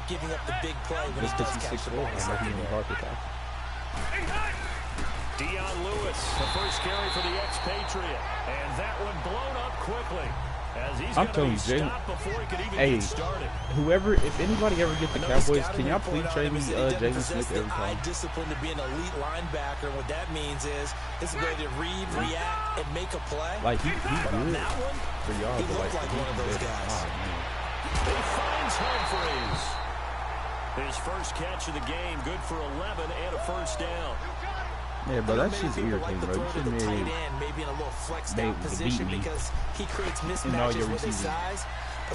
not giving up the big play when he does catch the ball. Dion Lewis, the first carry for the expatriate, and that one blown up quickly. As he's I'm telling you, Jalen. Hey, whoever, if anybody ever get the Cowboys, can y'all please trade me Jalen Smith every time? Discipline to be an elite linebacker. And what that means is his ability to read, react, and make a play. Like he's good on that one, for y'all, he looked like one of those guys. He finds Humphreys. His first catch of the game, good for 11 and a first down. Yeah, but that shit's irritating, bro. You shouldn't maybe in a little flexed out position because he creates mismatches with his size.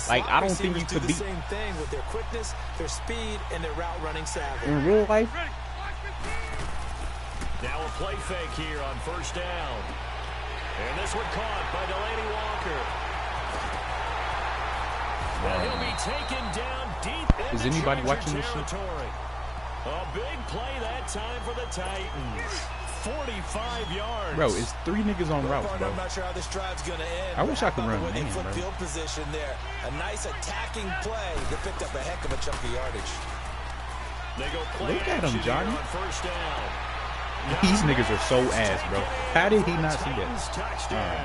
Like, I don't think you could beat the same thing with their quickness, their speed, and their route running savvy. In real life. Now a play fake here on first down. And this one caught by Delaney Walker. And he'll be taken down deep into Is anybody watching this shit? A big play that time for the Titans. 45 yards. Bro, it's 3 niggas on routes, bro. I'm not sure how this drive's gonna end. I wish I could run man, bro. bro. Field position there. A nice attacking play. They picked up a heck of a chunk of yardage. They go play. Look at him, Johnny. On first down. These niggas are so ass, bro. How did he not see that? Touchdown.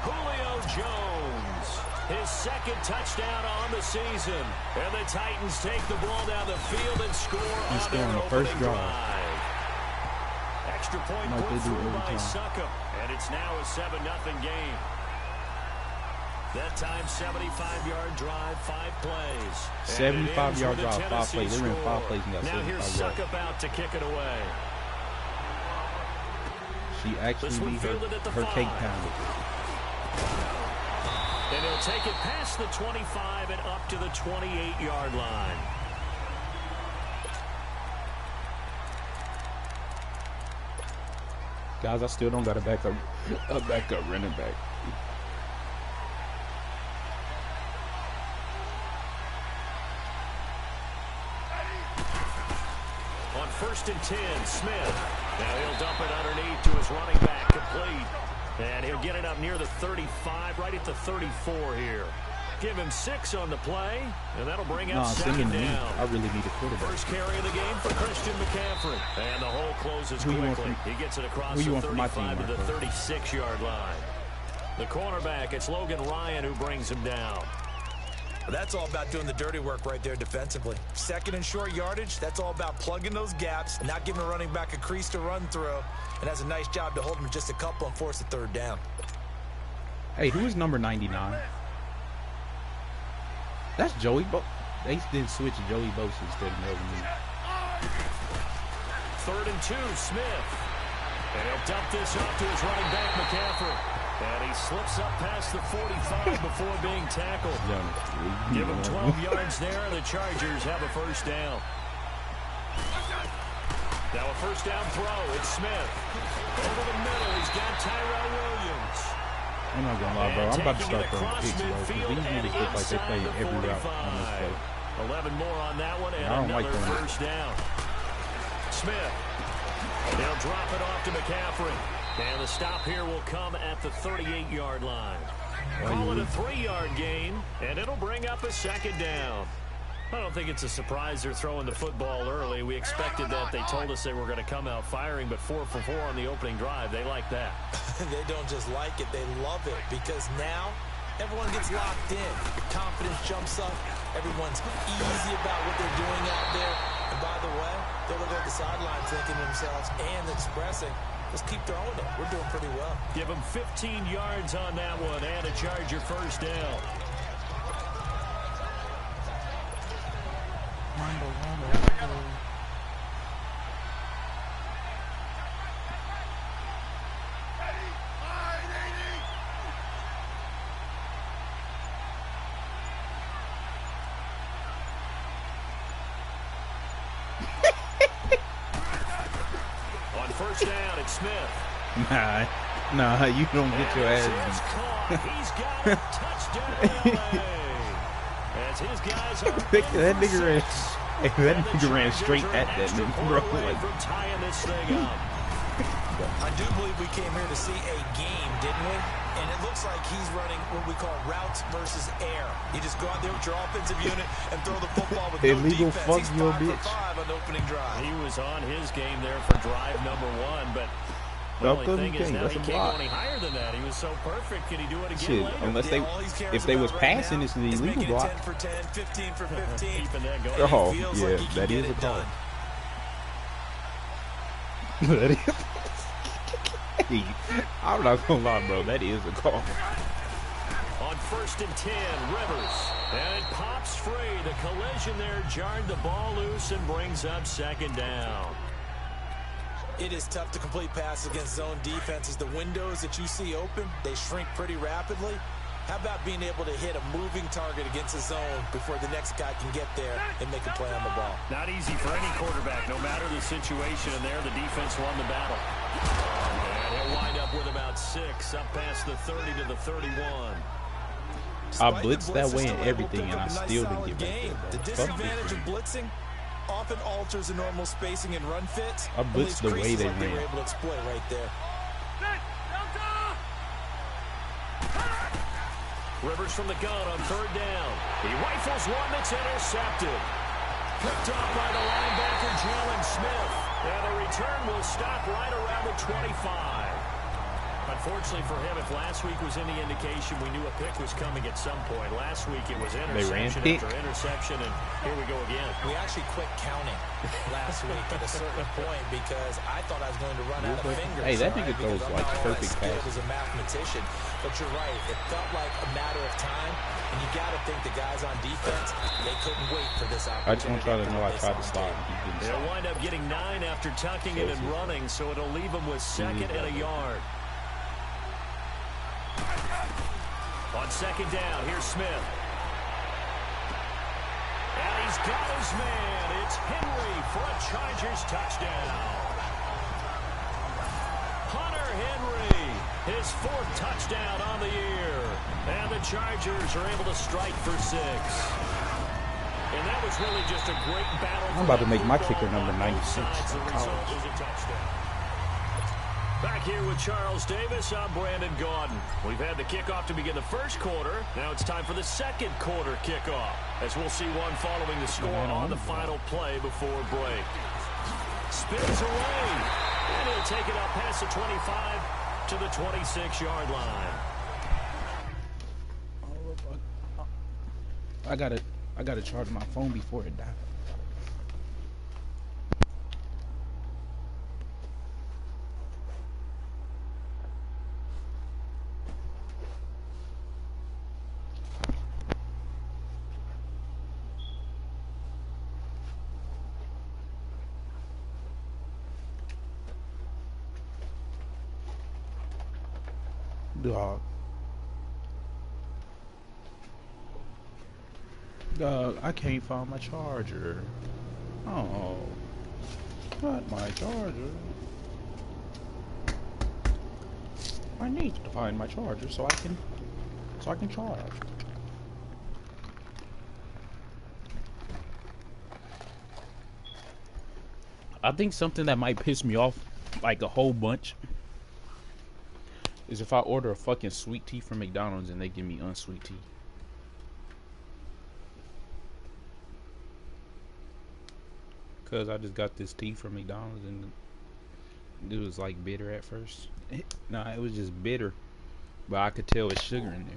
Julio Jones. His second touchdown on the season. And the Titans take the ball down the field and score He's on their the first opening drive. Extra point Like put they do through every by time. Succop. And it's now a 7-0 game. That time, 75-yard drive, 5 plays. 75-yard drive, 5 plays. They ran 5 plays and got Now here's 75 yards. Succop out to kick it away. She actually beat her cake pound. And he'll take it past the 25 and up to the 28-yard line. Guys, I still don't got a backup running back. On 1st and 10, Smith. Now he'll dump it underneath to his running back, complete. And he'll get it up near the 35, right at the 34 here. Give him 6 on the play, and that'll bring up second down. I really need a quarterback. First carry of the game for Christian McCaffrey. And the hole closes quickly. He gets it across the 35 to the 36-yard line. The cornerback, it's Logan Ryan who brings him down. That's all about doing the dirty work right there defensively. Second and short yardage, that's all about plugging those gaps, not giving a running back a crease to run through, and has a nice job to hold him just a couple and force a third down. Hey, who is number 99? That's Joey Bosa. They did switch Joey Bosa instead of Melvin Lee. 3rd and 2, Smith. And he'll dump this off to his running back, McCaffrey. And he slips up past the 45 before being tackled. Give him 12 yards there, and the Chargers have a first down. Now a first down throw. It's Smith. Over the middle, he's got Tyrell Williams. I'm not gonna lie, bro. I'm about to start throwing picks, bro. Because these niggas look like they play every route on this play. 11 more on that one, and I don't another like first down. Smith. They'll drop it off to McCaffrey. And the stop here will come at the 38-yard line. Call it a 3-yard gain, and it'll bring up a second down. I don't think it's a surprise they're throwing the football early. We expected that. They told us they were going to come out firing, but 4 for 4 on the opening drive. They like that. They don't just like it, they love it, because now everyone gets locked in. Confidence jumps up. Everyone's easy about what they're doing out there. And by the way, they look at the sideline thinking to themselves and expressing, let's keep throwing it. We're doing pretty well. Give them 15 yards on that one and a Charger first down. On first down, it's Smith. Nah, you don't get your ass. He's got a touchdown. As his guys are that nigga ran straight at that nigga, bro. Like, from tying this thing up. I do believe we came here to see a game, didn't we? And it looks like he's running what we call routes versus air. You just go out there with your offensive unit and throw the football with no Illegal defense. fuck He's your 5 for bitch. 5 on the opening drive. He was on his game there for drive number 1, but the only thing is now he can't go any higher than that. He was so perfect. Can he do it again Shit, later? unless if they was passing, it's an illegal block. 10 for 10, 15 for 15. Keeping that going. Oh, feels yeah, like he can that get is a it call. done. That is. Hey, I'm not gonna lie, bro. That is a call. On 1st and 10, Rivers. And it pops free. The collision there jarred the ball loose and brings up 2nd down. It is tough to complete passes against zone defenses. The windows that you see open, they shrink pretty rapidly. How about being able to hit a moving target against a zone before the next guy can get there and make a play on the ball? Not easy for any quarterback, no matter the situation. And there, the defense won the battle. And he'll wind up with about 6, up past the 30 to the 31. I blitzed that way and everything, and I still didn't get back there, bro. The disadvantage of blitzing often alters the normal spacing and run fits. I blitzed the way they They were ran. able to exploit right there. Rivers from the gun on 3rd down. He rifles one that's intercepted. Picked off by the linebacker, Jalen Smith. And the return will stop right around the 25. Unfortunately for him, if last week was any indication, we knew a pick was coming at some point. Last week it was interception after interception, and here we go again. We actually quit counting last week at a certain point because I thought I was going to run out of fingers. Hey, that nigga because throws I'm like not all that perfect skilled passes. as a mathematician. But you're right. It felt like a matter of time, and you got to think the guys on defense, they couldn't wait for this opportunity. I just want y'all to know I tried to stop him. He didn't They'll stop. wind up getting 9 after tucking it and running, so it'll leave them with 2nd and a yard. On 2nd down, here's Smith. And he's got his man. It's Henry for a Chargers touchdown. Hunter Henry, his 4th touchdown on the year. And the Chargers are able to strike for 6. And that was really just a great battle. I'm about to make my kicker number 96. The result is a touchdown. Back here with Charles Davis, I'm Brandon Gaudin. We've had the kickoff to begin the first quarter. Now it's time for the second quarter kickoff, as we'll see one following the score on the final play before break. Spins away, and he'll take it up past the 25 to the 26-yard line. I gotta charge my phone before it dies. Dog, I can't find my charger. Oh, not my charger. I need to find my charger so I can charge. I think something that might piss me off like a whole bunch is if I order a fucking sweet tea from McDonald's and they give me unsweet tea. Cause I just got this tea from McDonald's and it was like bitter at first. Nah, it was just bitter, but I could tell it's sugar in there.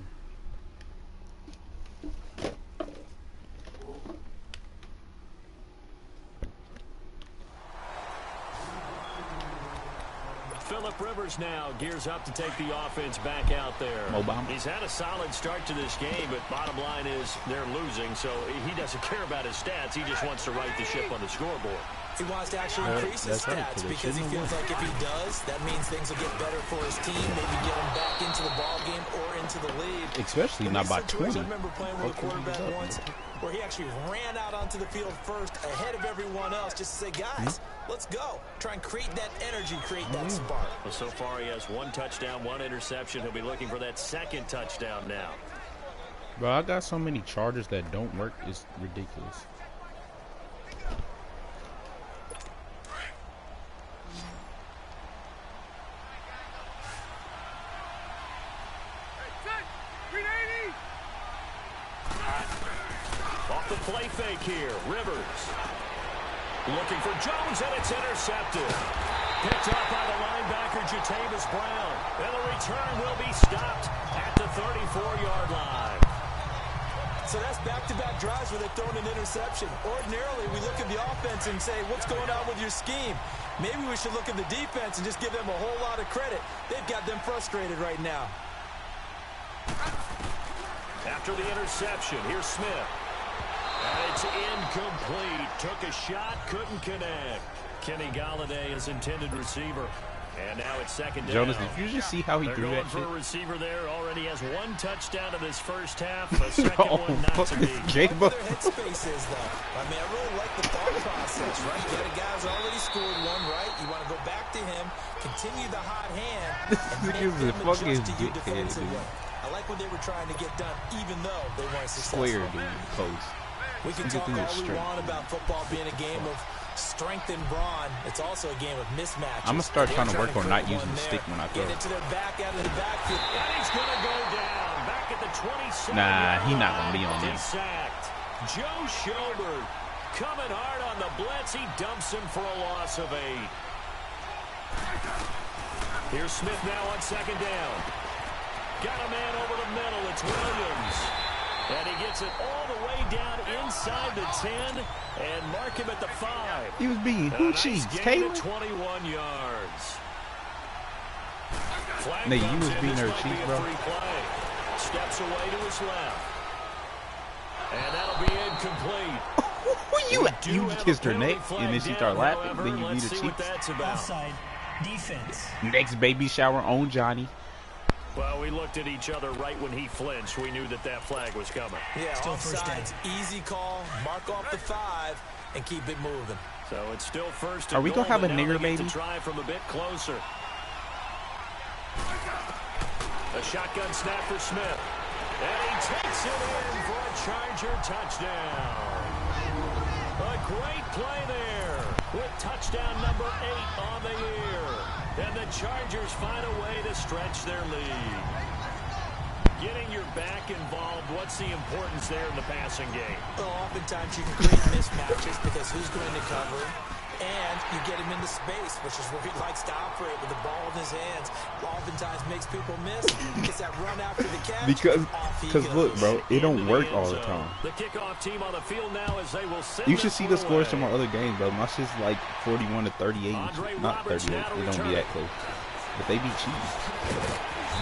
Phillip Rivers now gears up to take the offense back out there. Obama. He's had a solid start to this game, but bottom line is they're losing, so he doesn't care about his stats. He just wants to right the ship on the scoreboard. He wants to actually increase his stats because he feels like if he does, that means things will get better for his team, maybe get him back into the ball game or into the lead. Especially not by 20. I remember playing with a quarterback once where he actually ran out onto the field first ahead of everyone else just to say, guys, let's go. Try and create that energy, create that spark. Well, so far he has 1 touchdown, 1 interception. He'll be looking for that 2nd touchdown now. Bro, I got so many chargers that don't work. It's ridiculous. play fake here. Rivers. Looking for Jones, and it's intercepted. Picked up by the linebacker, Jatavis Brown. And the return will be stopped at the 34-yard line. So that's back-to-back drives where they're throwing an interception. Ordinarily, we look at the offense and say, what's going on with your scheme? Maybe we should look at the defense and just give them a whole lot of credit. They've got them frustrated right now. After the interception, here's Smith. And it's incomplete. Took a shot, couldn't connect. Kenny Golladay is intended receiver. And now it's second down. Jonas, did you just see how he threw that for shit? A receiver there. Already has one touchdown in this first half. A second one not to be. Their headspace is, though. I mean, I really like the thought process, right? You got a guy who's already scored one, right? You want to go back to him, continue the hot hand, and make them adjust to you defensively. I like what they were trying to get done, even though they weren't successful. Square, dude, post. We can talk all we want about football being a game of strength and brawn. It's also a game of mismatches. I'm gonna start trying to work on not using the stick when I throw. Get it to their back out of the backfield. And he's gonna go down back at the 27. Nah, he's not gonna be on this. Sacked. Joe Schobert coming hard on the blitz. He dumps him for a loss of 8. Here's Smith now on second down. Got a man over the middle. It's Williams. And he gets it all the way down inside the 10 and mark him at the 5. He was being hoochies, Taylor. 21 yards. Nigga, you was being her cheese, bro. Steps away to his left. And that'll be incomplete. You kissed her neck, and then she started laughing. Then you beat her cheeks. Offside defense. Next baby shower on Johnny. Well, we looked at each other right when he flinched. We knew that that flag was coming. Yeah, offsides, easy call, mark off the 5, and keep it moving. So it's still first. Are we gonna have a nigger baby? Try from a bit closer. A shotgun snap for Smith, and he takes it in for a Charger touchdown. A great play there with touchdown number 8 on the year. And the Chargers find a way to stretch their lead. Getting your back involved, what's the importance there in the passing game? Well, oftentimes you can create mismatches because who's going to cover him, and you get him into space, which is where he likes to operate with the ball in his hands. Oftentimes makes people miss. Gets that run after the catch. Because look, bro, it don't work all the time. The kickoff team on the field now as they will send You should see the scores from our other games, bro. My shit's like 41-38. Not 38. It don't be that close. But they be cheating.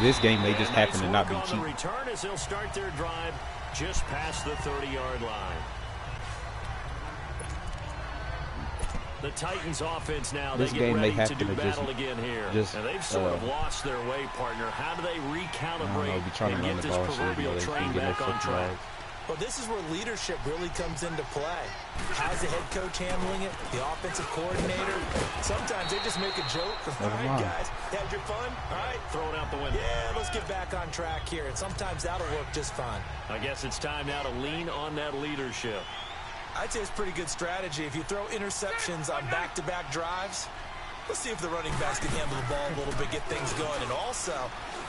This game, they just happen to not be cheating. Return as they'll start their drive just past the 30-yard line. The Titans offense now, this they game get ready they have to to do just, battle again here. And they've sort of lost their way, partner. How do they recalibrate and get this proverbial train back on track? Well, this is where leadership really comes into play. How's the head coach handling it? The offensive coordinator? Sometimes they just make a joke. All right, guys, had your fun? All right. Throw it out the window. Yeah, let's get back on track here. And sometimes that'll work just fine. I guess it's time now to lean on that leadership. I'd say it's pretty good strategy. If you throw interceptions on back-to-back drives, let's see if the running backs can handle the ball a little bit, get things going. And also,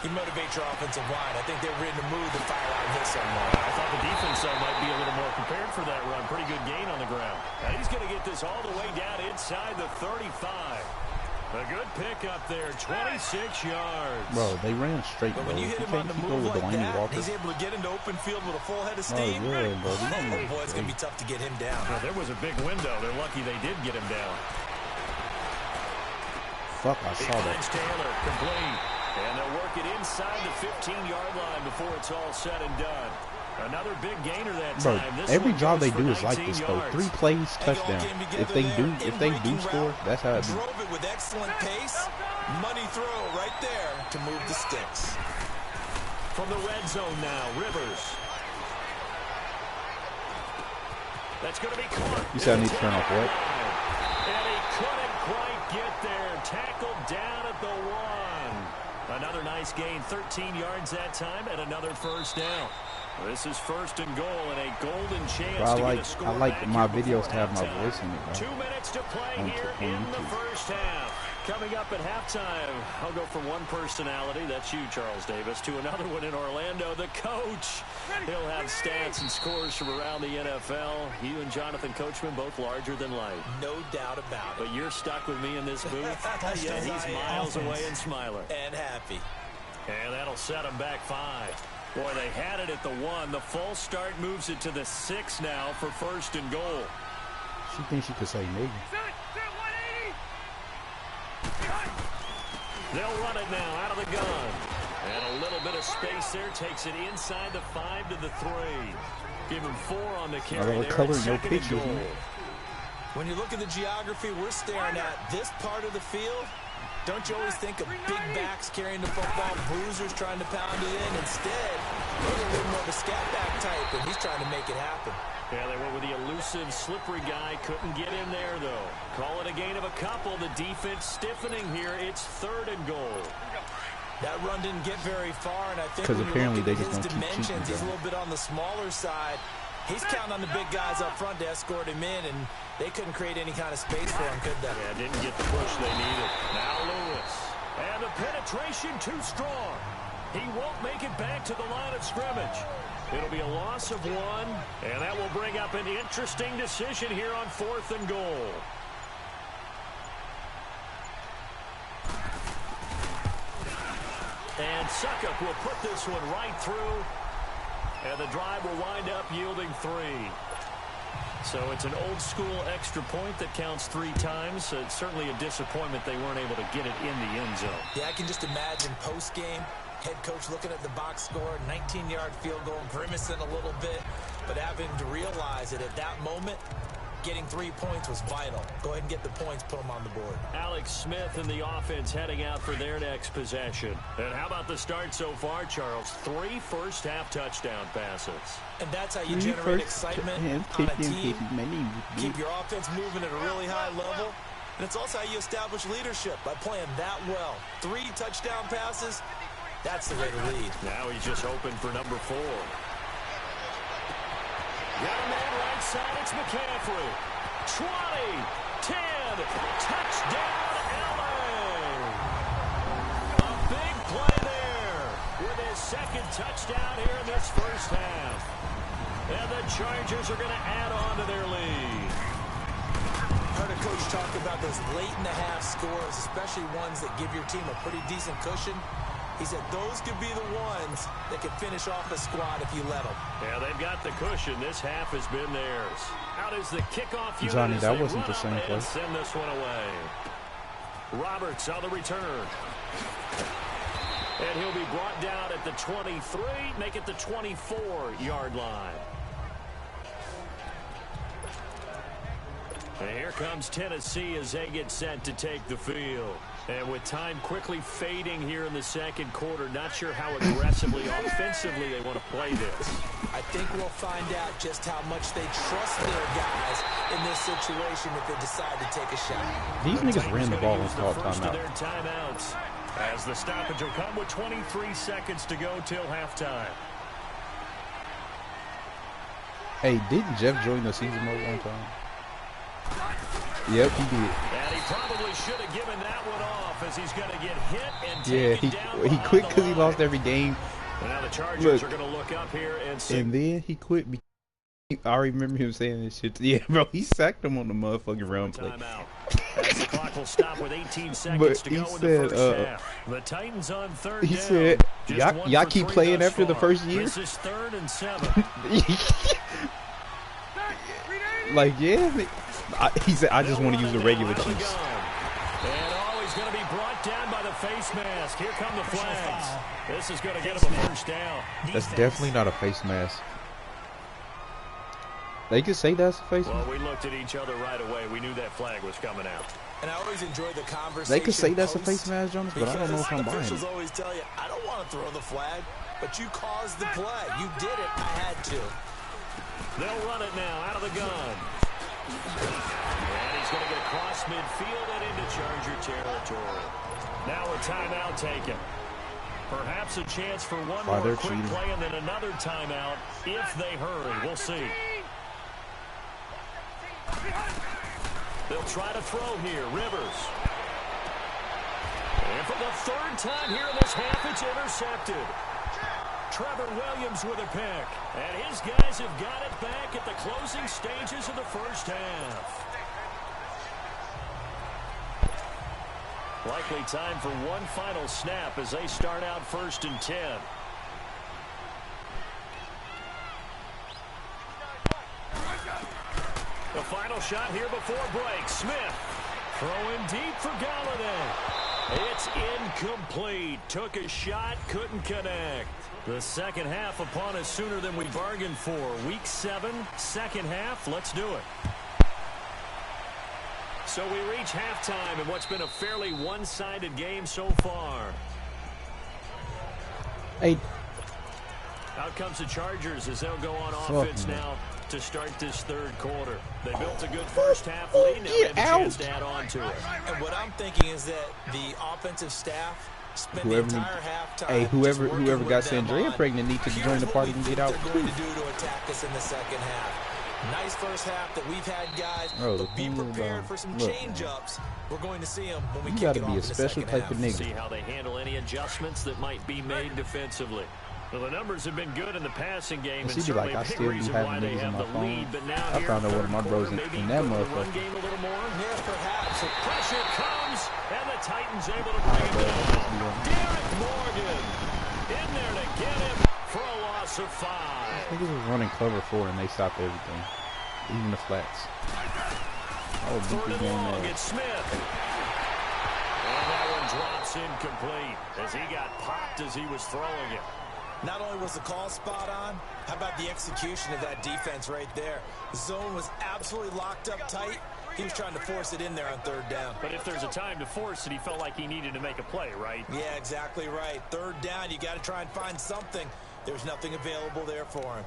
you motivate your offensive line. I think they're ready to move the fire out hit somewhere. I thought the defense, though, might be a little more prepared for that run. Pretty good gain on the ground. And he's going to get this all the way down inside the 35. A good pick up there, 26 yards. Bro, they ran straight, but when you hit him on the move like that, he's able to get into open field with a full head of steam. Oh, yeah, bro. Oh, boy, it's going to be tough to get him down. Well, there was a big window. They're lucky they did get him down. Fuck, I saw that. Taylor, complete. And they'll work it inside the 15-yard line before it's all said and done. Another big gainer that time. Bro, every job they do is like this, though. 3 plays, touchdown. If they do score, that's how it be. Drove it with excellent pace. Money throw right there to move the sticks. From the red zone now, Rivers. That's going to be caught. You said I need to turn off what? And he couldn't quite get there. Tackled down at the 1. Another nice gain, 13 yards that time, and another first down. This is first and goal and a golden chance to get a score. I like my videos to have my voice in it, bro. 2 minutes to play here in the first half. Coming up at halftime, I'll go from one personality, that's you, Charles Davis, to another one in Orlando, the coach. He'll have stats and scores from around the NFL. You and Jonathan Coachman, both larger than life. No doubt about it. But you're stuck with me in this booth. Yeah, he's miles away and smiling. And happy. And that'll set him back 5. Boy, they had it at the 1. The false start moves it to the 6 now for 1st and goal. She thinks she could say nigga. They'll run it now out of the gun. And a little bit of space there takes it inside the 5 to the 3. Give him 4 on the carry there. Coloring no pictures, man. When you look at the geography we're staring at, this part of the field, don't you always think of big backs carrying the football, bruisers trying to pound it in? Instead, they're a little more of a scat back type, and he's trying to make it happen. Yeah, they went with the elusive, slippery guy. Couldn't get in there, though. Call it a gain of a couple. The defense stiffening here. It's 3rd and goal. That run didn't get very far, and I think because apparently they his just don't keep dimensions, he's a little bit on the smaller side. He's counting on the big guys up front to escort him in, and they couldn't create any kind of space for him, could they? Yeah, didn't get the push they needed. Now Lewis. And the penetration too strong. He won't make it back to the line of scrimmage. It'll be a loss of 1, and that will bring up an interesting decision here on 4th and goal. And Suckup will put this one right through. And the drive will wind up yielding 3. So it's an old-school extra point that counts 3 times. It's certainly a disappointment they weren't able to get it in the end zone. Yeah, I can just imagine post-game, head coach looking at the box score, 19-yard field goal, grimacing a little bit, but having to realize that at that moment, getting 3 points was vital. Go ahead and get the points, put them on the board. Alex Smith and the offense heading out for their next possession. And how about the start so far, Charles? 3 first-half touchdown passes. And that's how you generate excitement on a team. Keep your offense moving at a really high level. And it's also how you establish leadership, by playing that well. 3 touchdown passes, that's the way to lead. Now he's just hoping for number 4. Got a man right side, it's McCaffrey. 20, 10, touchdown LA. A big play there with his 2nd touchdown here in this first half. And the Chargers are going to add on to their lead. Heard a coach talk about those late-in-the-half scores, especially ones that give your team a pretty decent cushion. He said those could be the ones that could finish off a squad if you let them. Yeah, they've got the cushion. This half has been theirs. Out is the kickoff unit. Johnny, that wasn't the same play. Send this one away. Roberts on the return. And he'll be brought down at the 23, make it the 24-yard line. And here comes Tennessee as they get set to take the field. And with time quickly fading here in the 2nd quarter, not sure how aggressively, offensively they want to play this. I think we'll find out just how much they trust their guys in this situation if they decide to take a shot. These niggas ran the ball and called timeout. Timeouts as the stoppage will come with 23 seconds to go till halftime. Hey, didn't Jeff join the season mode one time? Yep, he did. And he probably should have given that one off as he's going to get hit and taken down. He quit because he lost every game. And now the Chargers are going to look up here and see. And then he quit. I remember him saying this shit. Yeah, bro, he sacked him on the motherfucking run play. As the clock will stop with 18 seconds to go in the first half. The Titans on 3rd down. He said, y'all keep playing after the first year? This is 3rd and 7. Like, yeah. He said, I just want to use the regular Chiefs. And he's going to be brought down by the face mask. Here come the flags. This is going to get him a first down. That's definitely not a face mask. They could say that's a face mask. Well, we looked at each other right away. We knew that flag was coming out. And I always enjoy the conversation. They could say that's a face mask, Jonas, but I don't know if I'm buying it. Officials always tell you, I don't want to throw the flag, but you caused the play. You did it. I had to. They'll run it now out of the gun. And he's going to get across midfield and into Charger territory. Now a timeout taken. Perhaps a chance for one more quick play and then another timeout if they hurry. We'll see. They'll try to throw here. Rivers. And for the third time here in this half, it's intercepted. Trevor Williams with a pick. And his guys have got it back at the closing stages of the first half. Likely time for one final snap as they start out 1st and 10. The final shot here before break. Smith throwing deep for Galladay. It's incomplete. Took a shot, couldn't connect. The second half upon us sooner than we bargained for. Week 7, second half. Let's do it. So we reach halftime in what's been a fairly one-sided game so far. Hey. Out comes the Chargers as they'll go on offense now to start this third quarter. They built a good first half lead. Now they have a chance to add on to it. And what I'm thinking is that the offensive staff spent the entire halftime. Hey, whoever got Sandria pregnant needs to join the party and get out. What they're going to do to attack us in the second half. Nice first half that we've had, guys. But be prepared for some change-ups. We're going to see them when we kick it off in the second half. You got to be a special type of nigga. See how they handle any adjustments that might be made defensively. Well, the numbers have been good in the passing game, and certainly a big reason why they have the lead. But now I found out one of my bros in that motherfucker. Run game a little more. Yeah, perhaps. So pressure comes, and the Titans able to bring it down. Derek Morgan in there to get him for a loss of 5. Niggas was running cover 4, and they stopped everything, even the flats. Oh, third and long, it's Smith. And that one drops incomplete as he got popped as he was throwing it. Not only was the call spot on, how about the execution of that defense right there? The zone was absolutely locked up tight. He was trying to force it in there on third down. But if there's a time to force it, he felt like he needed to make a play, right? Yeah, exactly right. Third down, you got to try and find something. There's nothing available there for him.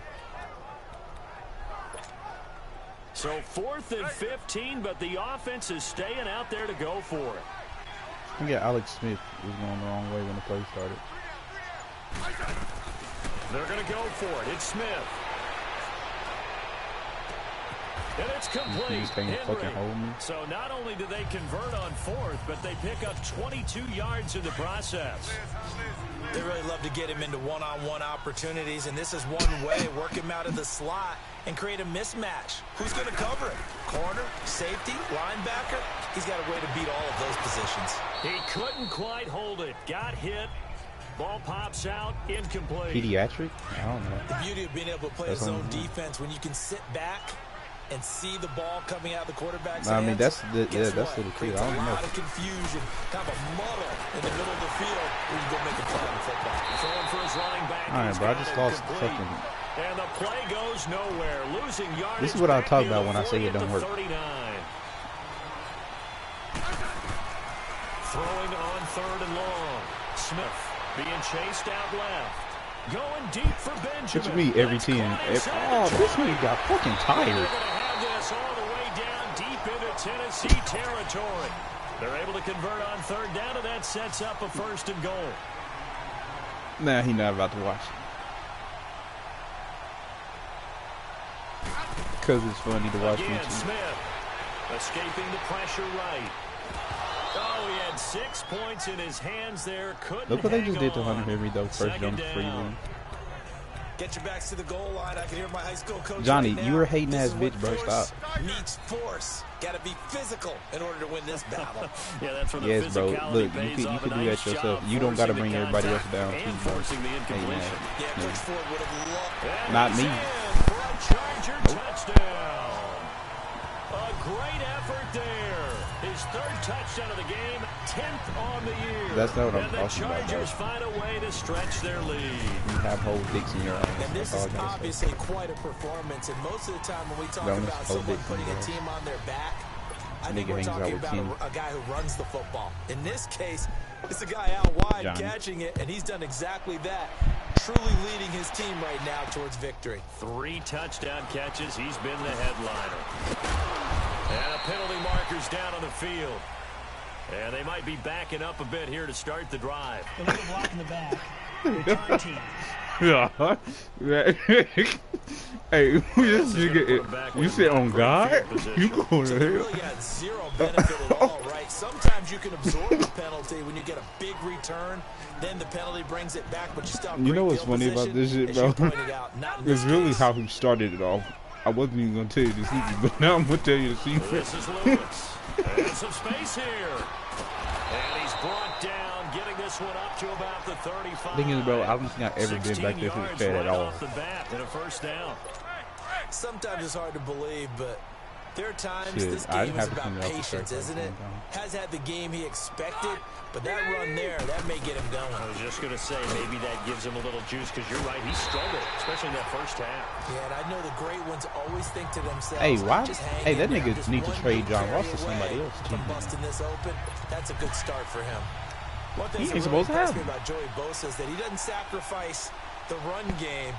So 4th and 15, but the offense is staying out there to go for it. I think Alex Smith was going the wrong way when the play started. They're going to go for it. It's Smith. And it's complete. So not only do they convert on 4th, but they pick up 22 yards in the process. They really love to get him into one-on-one opportunities, and this is one way, work him out of the slot and create a mismatch. Who's going to cover him? Corner, safety, linebacker? He's got a way to beat all of those positions. He couldn't quite hold it. Got hit. Ball pops out, incomplete. Pediatric? I don't know. The beauty of being able to play a zone defense when you can sit back and see the ball coming out of the quarterback's hands. I mean, that's the key. I don't know. A lot of confusion, kind of a muddle in the middle of the field where you go make a play on the football. Throwing for his running back. All right, bro, I just lost fucking. And the play goes nowhere. Losing yardage. This is what I talk about when I say it don't work. 39. Throwing on 3rd and long. Smith being chased out left. Going deep for Benjamin. It's me every team. Oh, this nigga got fucking tired. They're going to have this all the way down deep into Tennessee territory. They're able to convert on 3rd down, and that sets up a 1st and goal. Nah, he not about to watch. Because it's funny to watch. Again, Smith escaping the pressure right. Oh, he had 6 points in his hands there. Couldn't Look what they just did to on. Hunter Henry, though. First jump free. Get your backs to the goal line. I can hear my high school coach. Johnny, right you were hating ass bitch, bro. Stop. Meets force. Got to be physical in order to win this battle. Yeah, that's where the yes, bro. Look, you can do that yourself. You don't got to bring everybody else down, too, bro. Yeah, Coach Ford would have loved. Not me. For a Charger touchdown. A great effort there. His 3rd touchdown of the game, 10th on the year. That's not what I'm And talking the Chargers about, find a way to stretch their lead. You have whole dicks in your eyes. And this is obviously quite a performance. And most of the time when we talk about someone putting a team on their back, I think we're talking about a guy who runs the football. In this case, it's a guy out wide catching it, and he's done exactly that. Truly leading his team right now towards victory. 3 touchdown catches. He's been the headliner. And a penalty marker's down on the field. And they might be backing up a bit here to start the drive. A little block in the back. Return team. Yeah. Hey, this nigga, you sit on God? You going So to you hell? really got zero benefit at all, right? Sometimes you can absorb the penalty when you get a big return. Then the penalty brings it back, but you still have You know great what's field funny about position, this shit, as bro? you pointed out, not in It's this really case. how he started it off. I wasn't even gonna tell you the secret, but now I'm gonna tell you the secret. This is Lewis. And some space here. And he's brought down, getting this one up to about the 35. Thing is, bro, I don't think I've ever been back there to the Fed at all. Off the bat and a first down. Sometimes it's hard to believe, but there are times Shit, this I'd game have is to about come out the patience, track isn't like it? one Has had the game he expected, but that run there, that may get him going. I was just going to say, maybe that gives him a little juice, because you're right, he struggled, especially in that first half. Yeah, and I know the great ones always think to themselves, Hey, why? just hang Hey, in that there. nigga Just need to one trade big John carry Ross to somebody away else. from busting this open. That's a good start for him. One thing He that ain't really supposed to have impressed me him. about Joey Bosa is that he doesn't sacrifice the run game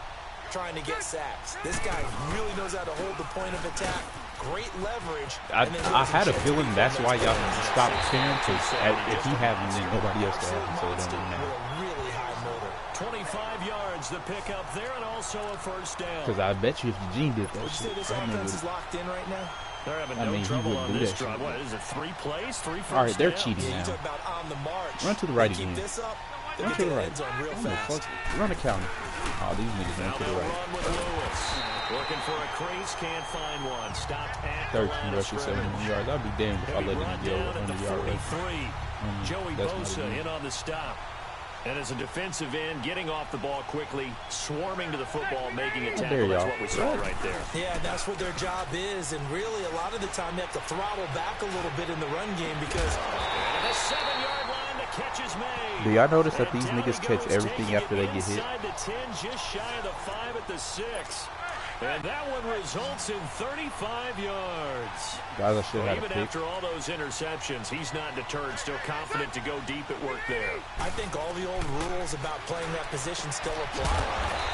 trying to get sacks. This guy really knows how to hold the point of attack. Great leverage. I had a feeling that's why y'all stopped caring, because if he had him, then nobody else would have him, so it don't even matter. Really high motor. 25 yards to pick up there, and also a first down. Because I bet you if Eugene did that Would you say shit, this that nigga offense is would. locked in right now? They're having I no mean, he trouble wouldn't on do this that drive. shit. What is it, 3 plays, 3 first All right, they're downs? cheating Yeah, you now. talk about on the march. Run to the right They again. Keep this up. Run to the right. End zone real What the fast. fuck? Run the counter. Oh, these niggas Now run to the they'll right. run with Lewis. Looking for a crease, can't find one. Stopped at the 13 line of rushes, 71 scrimmage. yards. I'd be damned if I He'll be let brought him go down at the 100 yard rush. 43. Joey That's not Bosa even- in on the stop. And as a defensive end, getting off the ball quickly, swarming to the football, making a there tackle. That's y'all. what we saw right there. Yeah, that's what their job is. And really, a lot of the time, they have to throttle back a little bit in the run game because And the 7-yard line, the catch is made. Do y'all notice that And these down niggas he catch goes, everything taking after it they get hit? inside the 10, just shy of the 5 at the 6. And that one results in 35 yards. Guys, I should Well, have even a pick. after all those interceptions, he's not deterred, still confident to go deep at work there. I think all the old rules about playing that position still apply.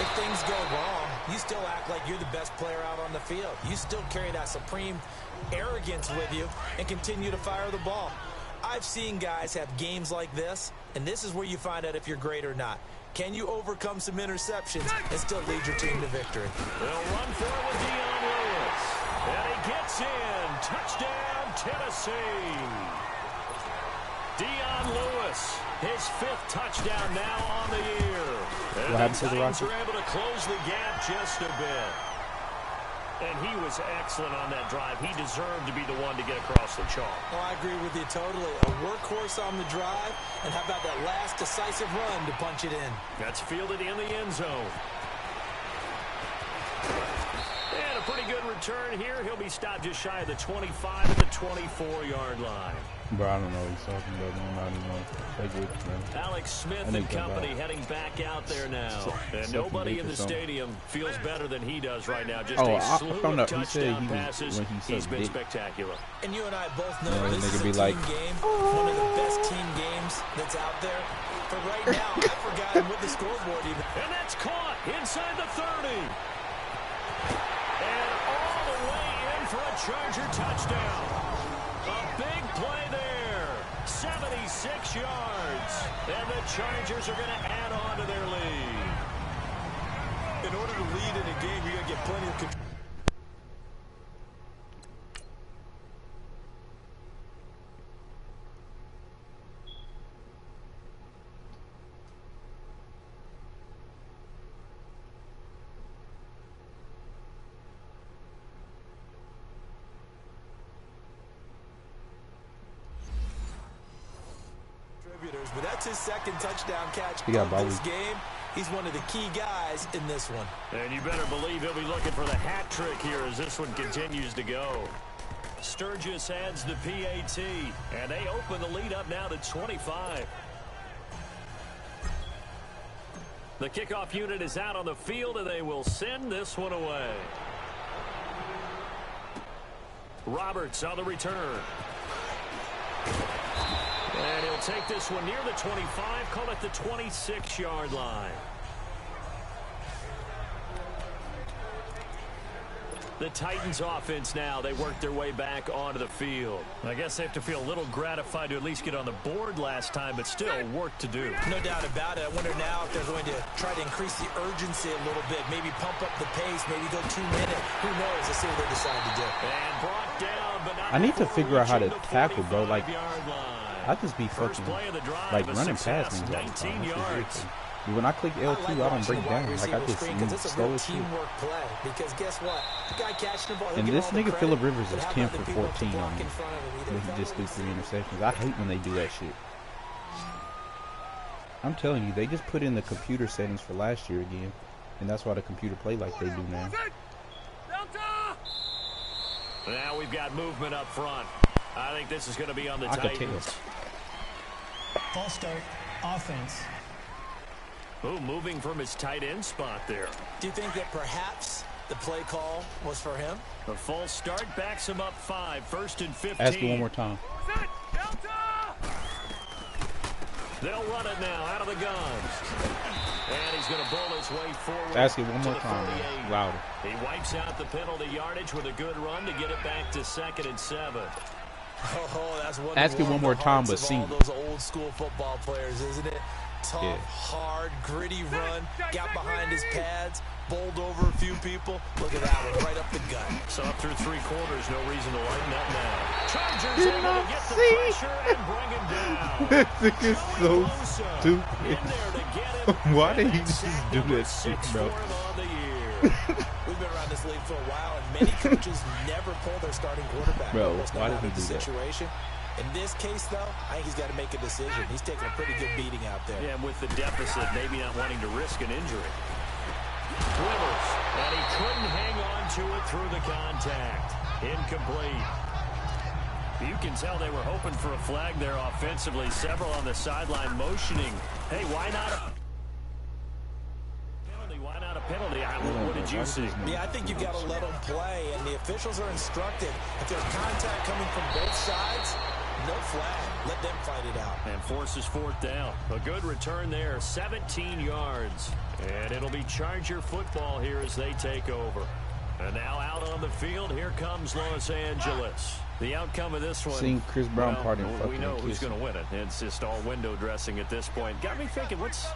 If things go wrong, you still act like you're the best player out on the field. You still carry that supreme arrogance with you and continue to fire the ball. I've seen guys have games like this, and this is where you find out if you're great or not. Can you overcome some interceptions and still lead your team to victory? They'll run for it with Dion Lewis. And he gets in. Touchdown, Tennessee. Dion Lewis, his 5th touchdown now on the year. And What happened to the Titans Rockets? are able to close the gap just a bit. And he was excellent on that drive. He deserved to be the one to get across the chalk. Well, I agree with you totally. A workhorse on the drive, and how about that last decisive run to punch it in? That's fielded in the end zone. And a pretty good return here. He'll be stopped just shy of the 25 at the 24-yard line. Bro, I don't know what he's talking about. I'm not even gonna take it, man. Alex Smith I and think company about- heading back out there now. And Something nobody deep in or the something. stadium feels better than he does right now. Just Oh, a I slew found of out he said touchdown he was- passes. when he He's sucked been dick. spectacular. And you and I both know Yeah, this nigga is a be team like, game, one of the best team games that's out there. But right now, I've forgotten what the scoreboard even. And that's caught inside the 30. And all the way in for a Charger touchdown. A big play there. 76 yards. And the Chargers are going to add on to their lead. In order to lead in a game, you got to get plenty of control. But that's his 2nd touchdown catch He got of this bobby. game. He's one of the key guys in this one. And you better believe he'll be looking for the hat trick here as this one continues to go. Sturgis adds the PAT, and they open the lead up now to 25. The kickoff unit is out on the field, and they will send this one away. Roberts on the return. And he'll take this one near the 25, call it the 26-yard line. The Titans offense now, they work their way back onto the field. I guess they have to feel a little gratified to at least get on the board last time, but still work to do. No doubt about it. I wonder now if they're going to try to increase the urgency a little bit, maybe pump up the pace, maybe go 2 minutes. Who knows? Let's see what they decide to do. And brought down, but not I need to figure out how to reaching the tackle, bro. Like, 45-yard line. I just be fucking, like, running past me all the time. 19 yards. But when I click L2, I don't break down. Like, I just move slow as shit. Teamwork play, because guess what? The guy catching the ball, And this nigga Phillip Rivers is 10 for people 14 to on walk me. in front of him But either. he just threw 3 interceptions. I hate when they do that shit. I'm telling you, they just put in the computer settings for last year again. And that's why the computer play like they do now. Now we've got movement up front. I think this is going to be on the I could Titans. False start. Offense. Ooh, moving from his tight end spot there. Do you think that perhaps the play call was for him? The false start backs him up 5, 1st and 15. Ask it one more time. They'll run it now out of the guns. And he's going to bowl his way forward. Ask it one to more the time, 48. man. Louder. He wipes out the penalty yardage with a good run to get it back to 2nd and 7. Oh, that's one. Ask it one more time, but sing all it. those old school football players, isn't it? Tough, Yeah. hard, gritty run. Got behind his pads, bowled over a few people. Look at that one, right up the gut. So up through 3 quarters, no reason to lighten up now. Chargers Did able not to get the see. pressure and bring him down. This nigga is so Bosa stupid. in there to get him. Why did And he that's just sack do number that shit, 6 bro? for him on the year. We've been around this league for a while, and many coaches never pull their starting quarterback. Bro, Almost no why did matter he the do that? situation. In this case, though, I think he's got to make a decision. He's taking a pretty good beating out there. Yeah, and with the deficit, maybe not wanting to risk an injury. Rivers, and he couldn't hang on to it through the contact. Incomplete. You can tell they were hoping for a flag there offensively. Several on the sideline motioning. Hey, why not a penalty? Why not a penalty? What did you see? Yeah, I think you've got to let them play, and the officials are instructed. If there's contact coming from both sides, no flag. Let them fight it out. And forces 4th down. A good return there, 17 yards. And it'll be Charger football here as they take over. And now out on the field, here comes Los Angeles. The outcome of this one. Seeing Chris Brown partying we fucking know who's kissing. going to win it. It's just all window dressing at this point. Got me thinking, what's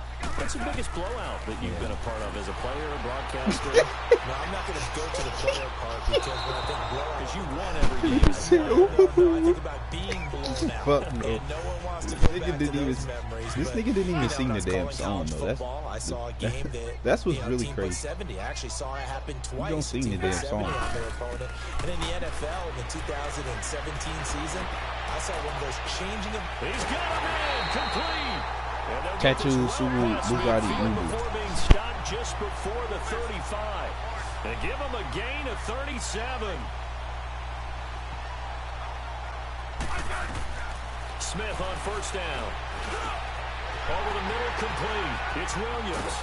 the biggest blowout that you've been a part of as a player, a broadcaster? No, I'm not going to go to the player part because when I think blowout, Because you won every game. no, I think about being blown out. Fuck no. And no one wants to go This nigga back to didn't those even- memories. this but, nigga didn't even you know, sing when I the was damn calling song, college though. That's- football, I saw a game that that's what's a really team put crazy. 70. I actually saw it happen twice. don't sing A the team put damn 70 song. on their opponent. And in the NFL in the 2017 season, I saw one of those changing of. He's got him in, complete. And they'll get Tattoo, this run Subaru, past Bugatti, midfield Uber. before being stopped just before the 35. They give him a gain of 37. Smith on 1st down. Over the middle, complete. It's Williams.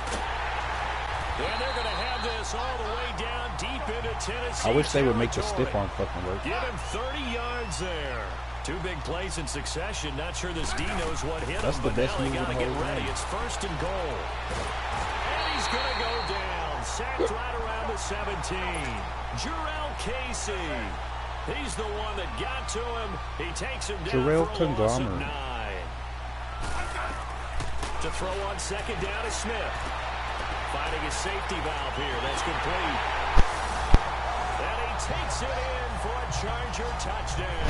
And they're going to have this all the way down deep into Tennessee. I wish they would make the territory. stiff arm fucking work. Give him 30 yards there. 2 big plays in succession. Not sure this D knows what hit That's him, the but best now they move of got to the get whole ready. game. It's 1st and goal. And he's going to go down. Sacked right around the 17. Jarrell Casey. He's the one that got to him. He takes him down Jarrell for a loss of 9. Tungama. To throw on 2nd down is Smith. Finding his safety valve here. That's complete. And he takes it in for a Charger touchdown.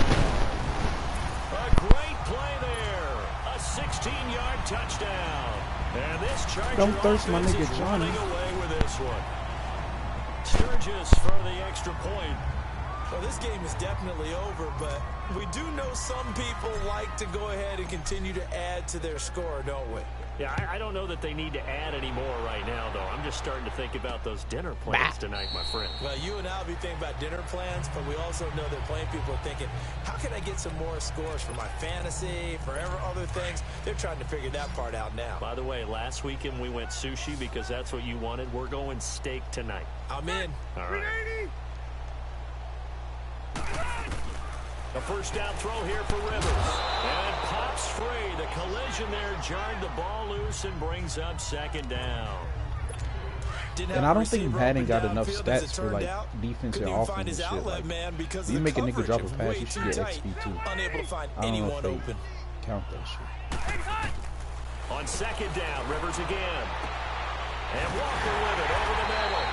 A great play there. A 16-yard touchdown. And this Charger Don't thirst my offense nigga is Johnny. running away with this one. Sturgis for the extra point. Well, this game is definitely over, but we do know some people like to go ahead and continue to add to their score, don't we? Yeah, I don't know that they need to add any more right now, though. I'm just starting to think about those dinner plans tonight, my friend. Well, you and I will be thinking about dinner plans, but we also know that plenty of people are thinking, how can I get some more scores for my fantasy, for other things? They're trying to figure that part out now. By the way, last weekend we went sushi because that's what you wanted. We're going steak tonight. I'm in. All right. A 1st down throw here for Rivers. And it pops free. The collision there jarred the ball loose and brings up 2nd down. Didn't And have I a don't think receiver Madden open got enough downfield, as it stats for turned like out. defense and Couldn't even find offense his and shit. outlet, Like, man, because you of the make a nigga coverage. drop a It was pass, way you should too get tight. XP too. Unable to find I don't know if anyone they open. count that shit. On second down, Rivers again. And Walker with it over the middle.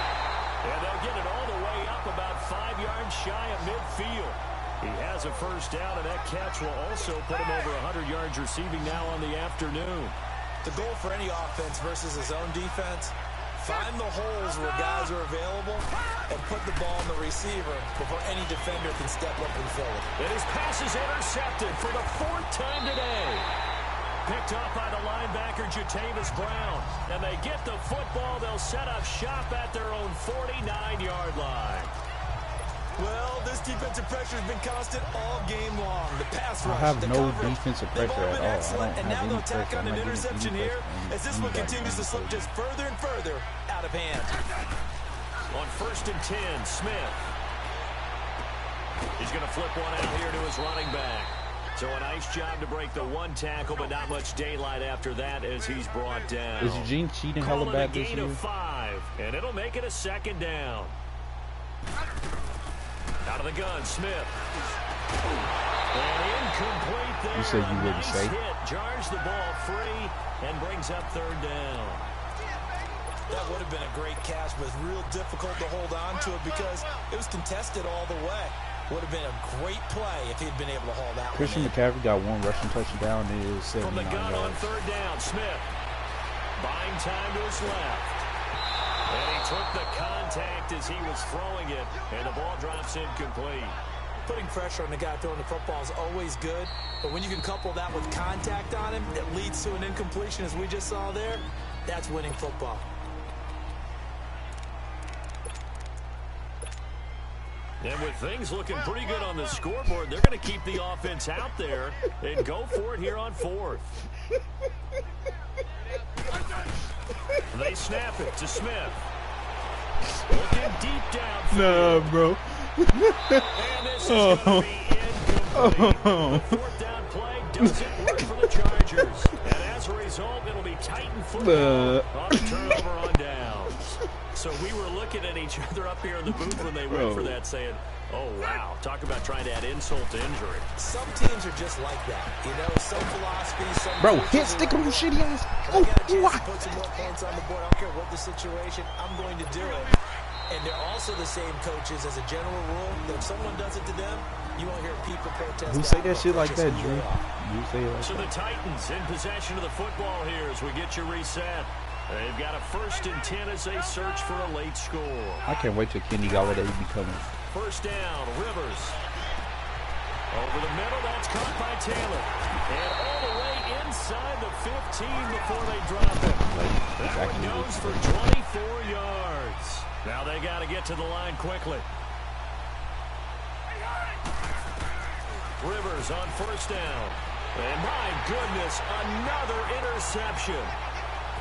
And they'll get it all the way up about 5 yards shy of midfield. He has a first down, and that catch will also put him over 100 yards receiving now on the afternoon. The goal for any offense versus his own defense, find the holes where guys are available and put the ball in the receiver before any defender can step up and fill it. And his pass is intercepted for the 4th time today. Picked up by the linebacker, Jatavis Brown. And they get the football. They'll set up shop at their own 49-yard line. Well, this defensive pressure has been constant all game long. The pass rush, I have the no coverage, defensive they've pressure all at been all. I excellent, don't and now have they'll any attack pressure. on I'm an not getting interception any here pressure. as this one continues to slip just further and further out of hand. On 1st and 10, Smith. He's going to flip one out here to his running back. So a nice job to break the 1 tackle, but not much daylight after that as he's brought down. Is Eugene cheating hella Call it bad a this gain year? of 5, and it'll make it a 2nd down. Out of the gun, Smith. And incomplete there. You said you A wouldn't nice say. hit, jars the ball free, and brings up 3rd down. That would have been a great catch, but it's real difficult to hold on to it because it was contested all the way. Would have been a great play if he'd been able to hold that Christian one in. McCaffrey got 1 rushing touchdown and it is From the 79 gun on yards. 3rd down, Smith. Buying time to his left. And he took the contact as he was throwing it, and the ball drops incomplete. Putting pressure on the guy throwing the football is always good, but when you can couple that with contact on him that leads to an incompletion, as we just saw there, that's winning football. And with things looking pretty good on the scoreboard, they're going to keep the offense out there and go for it here on 4th. They snap it to Smith. Looking deep down. Nah, bro. And this is going to be incomplete. The 4th down play doesn't work for the Chargers. And as a result, it'll be Titan football on a turnover on downs. So we were looking at each other up here in the booth when they went for that saying, oh, wow, talk about trying to add insult to injury. Some teams are just like that. You know, some philosophy, some Bro, coaches hit are stick like him, that. shitty ass. I Oh, got a chance what? to put some more points on the board. I don't care what the situation, I'm going to do it. And they're also the same coaches as a general rule that if someone does it to them, you won't hear people protest. Who say that out. shit like That's that, just who Drew? they are. You say it like So that? the Titans in possession of the football here as we get you reset. They've got a 1st and 10 as they search for a late score. I can't wait till Kenny Galladay becomes. 1st down, Rivers. Over the middle, that's caught by Taylor. And all the way inside the 15 before they drop it. That one goes for 24 yards. Now they got to get to the line quickly. Rivers on 1st down. And my goodness, another interception.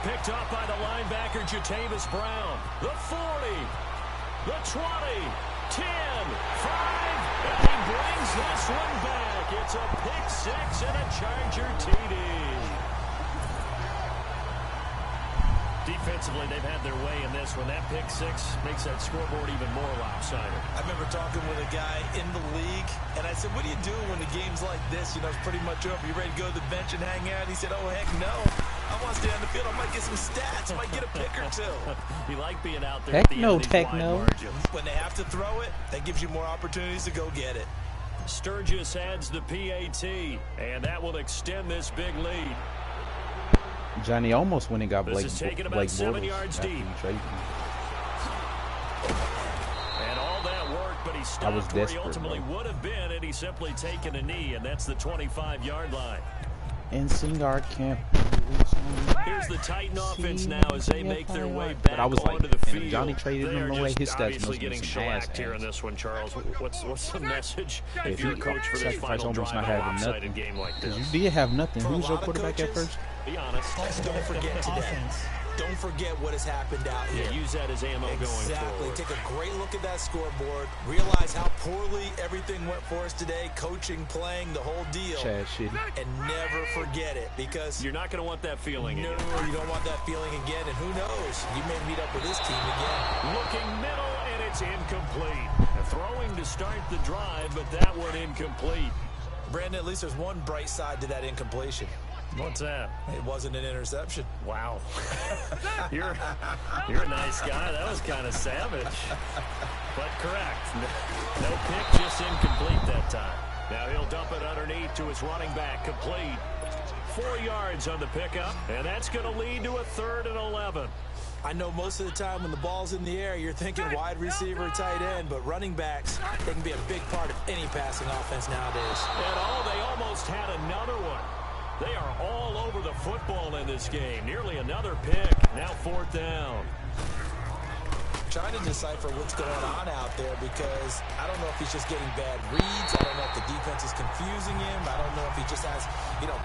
Picked up by the linebacker, Jatavis Brown. The 40, the 20, 10, 5, and he brings this one back. It's a pick 6 and a Charger TD. Defensively, they've had their way in this one. That pick 6 makes that scoreboard even more lopsided. I remember talking with a guy in the league, and I said, what do you do when the game's like this? You know, it's pretty much over. You ready to go to the bench and hang out? He said, oh, heck no. I want to stay on the field. I might get some stats. I might get a pick or two. You like being out there Heck at the no, end of these heck wide no. margins. When they have to throw it, that gives you more opportunities to go get it. Sturgis adds the PAT, and that will extend this big lead. Johnny almost went and got This Blake, is taken about Blake 7 Bortles yards after deep. he traded him. And all that worked, but he I was stopped where he desperate, ultimately bro. would have been had he simply taken a knee, and that's the 25-yard line. And Singar can't. Here's the Titan offense now as they make their way back But I was like, onto the and field. if Johnny traded him They're away, just his stats obviously must be getting some ass shellacked here in ass. this one, Charles. What's the message if If you're a you coach for this sacrifice final almost drive not in a having lopsided nothing. game like this? Because you did have nothing. For a Who was your lot of quarterback at coaches, first? Be honest. False start Don't forget today. offense. don't forget what has happened out here. Yeah, use that as ammo going forward. Exactly. Take a great look at that scoreboard. Realize how poorly everything went for us today. Coaching, playing, the whole deal. Chad shitty. And never forget it, because you're not going to want that feeling no, again. you don't want that feeling again. And who knows? You may meet up with this team again. Looking middle, and it's incomplete. Throwing to start the drive, but that one incomplete. Brandon, at least there's one bright side to that incompletion. What's that? It wasn't an interception. Wow. You're a nice guy. That was kind of savage. But correct. No pick, just incomplete that time. Now he'll dump it underneath to his running back. Complete. 4 yards on the pickup, and that's going to lead to a 3rd and 11. I know most of the time when the ball's in the air, you're thinking wide receiver, tight end, but running backs, they can be a big part of any passing offense nowadays. And they almost had another one. They are all over the football in this game. Nearly another pick. Now 4th down. Trying to decipher what's going on out there, because I don't know if he's just getting bad reads. I don't know if the defense is confusing him. I don't know if he just has,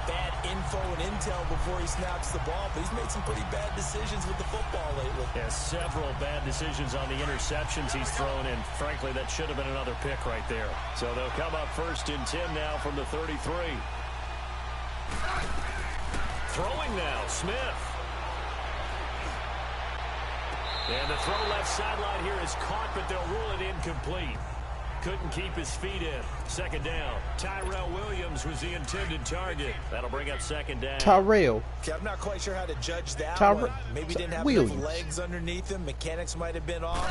bad info and intel before he snaps the ball. But he's made some pretty bad decisions with the football lately. Yeah, several bad decisions on the interceptions he's thrown in. Frankly, that should have been another pick right there. So they'll come up 1st and 10 now from the 33. Throwing now, Smith. And the throw left sideline here is caught, but they'll rule it incomplete. Couldn't keep his feet in. 2nd down. Tyrell Williams was the intended target. That'll bring up 2nd down. Tyrell. Okay, I'm not quite sure how to judge that one. Maybe didn't have enough legs underneath him. Mechanics might have been off.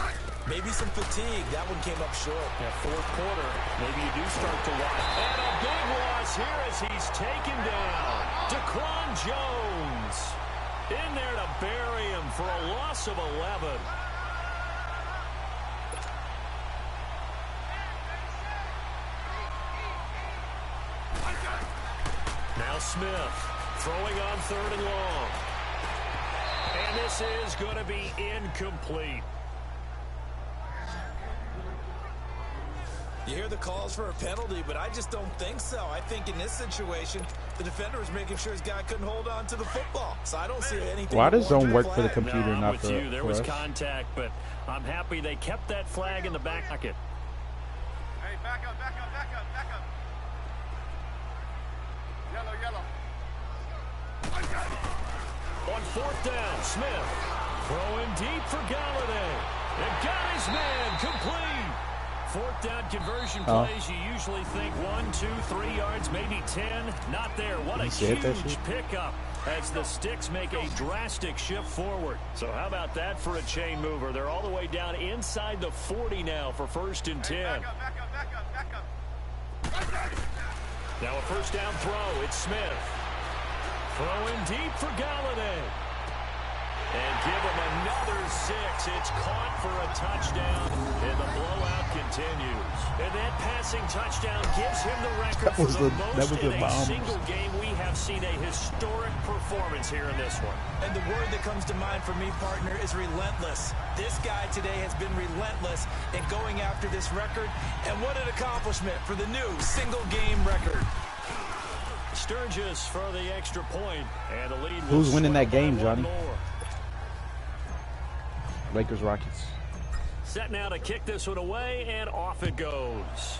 Maybe some fatigue. That one came up short. Yeah, 4th quarter. Maybe you do start to watch. And a big loss here as he's taken down. Daquan Jones in there to bury him for a loss of 11. Now Smith throwing on 3rd and long. And this is going to be incomplete. You hear the calls for a penalty, but I just don't think so. I think in this situation, the defender was making sure his guy couldn't hold on to the football. So I don't see anything. Why does zone work for the computer, no, not for you. There was us? contact, but I'm happy they kept that flag in the back pocket. Hey, back up. Yellow. On 4th down, Smith throwing deep for Galladay. And got his man complete. 4th down conversion plays, you usually think 1, 2, 3 yards, maybe 10. Not there. What a huge pickup as the Sticks make a drastic shift forward. So how about that for a chain mover? They're all the way down inside the 40 now for 1st and 10. Back up. Now a 1st down throw. It's Smith. Throwing deep for Galladay. And give him another 6. It's caught for a touchdown, and the blowout continues. And that passing touchdown gives him the record for the most in a single game. We have seen a historic performance here in this one. And the word that comes to mind for me, partner, is relentless. This guy today has been relentless in going after this record. And what an accomplishment for the new single-game record. Sturgis for the extra point, and the lead. Who's winning that game, Johnny? Lakers, Rockets. Set now to kick this one away, and off it goes.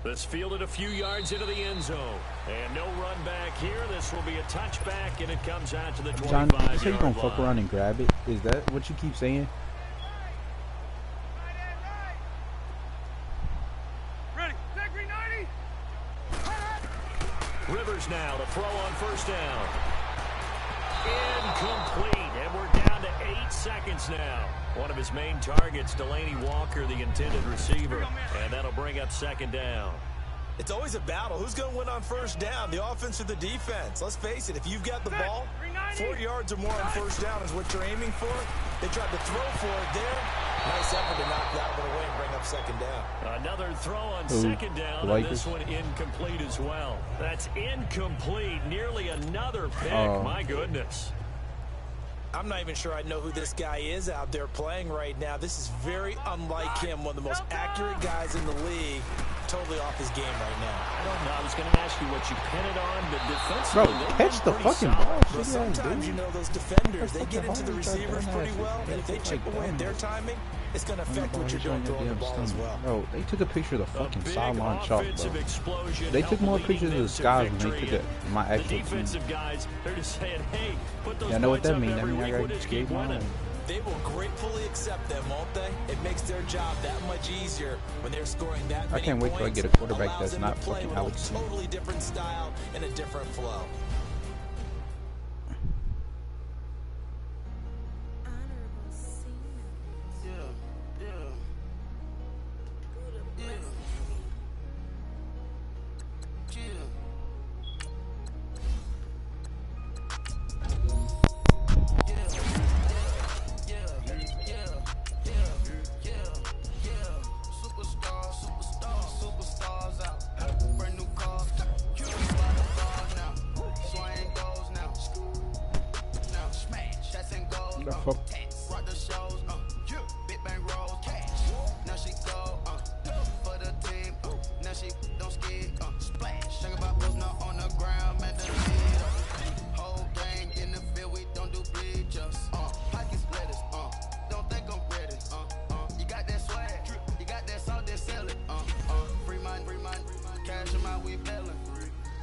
This fielded a few yards into the end zone. And no run back here. This will be a touchback, and it comes out to the 25-yard line. Johnny, you say you're going to fuck around and grab it? Is that what you keep saying? Ready. Take 390. Rivers now to throw on 1st down. Incomplete, and we're down to 8 seconds now. One of his main targets, Delaney Walker, the intended receiver, and that'll bring up 2nd down. It's always a battle. Who's going to win on 1st down, the offense or the defense? Let's face it, if you've got the ball, 4 yards or more on 1st down is what you're aiming for. They tried to throw for it there. Nice effort to knock that one away and bring up 2nd down. Another throw on 2nd down, and this one incomplete as well. That's incomplete. Nearly another pick. My goodness. I'm not even sure I know who this guy is out there playing right now. This is very unlike him, one of the most accurate guys in the league. totally off his game right now. I don't know. I was going to ask you what you pin it on, but Bro, defensively, they've catch the been pretty fucking solid. ball. But Shit, sometimes, you dude. know, those defenders, they That's get into the fucking hard. receivers pretty well, and if they chip away at their timing, it's going to affect what you're doing throwing the ball as well. Bro, they took a picture of the A fucking big sideline chalk, offensive bro. explosion They took helped more leading pictures of them the to skies than they victory, took and my the actual team. defensive guys, they're just saying, hey, put those Yeah, I know what points that up means. That every means I week, gotta we'll just get keep winning. They will gratefully accept them, won't they? It makes their job that much easier when they're scoring that many can't wait till I points, get a quarterback allows that's them not to play fucking with Alex a Smith. totally different style and a different flow. The fuck?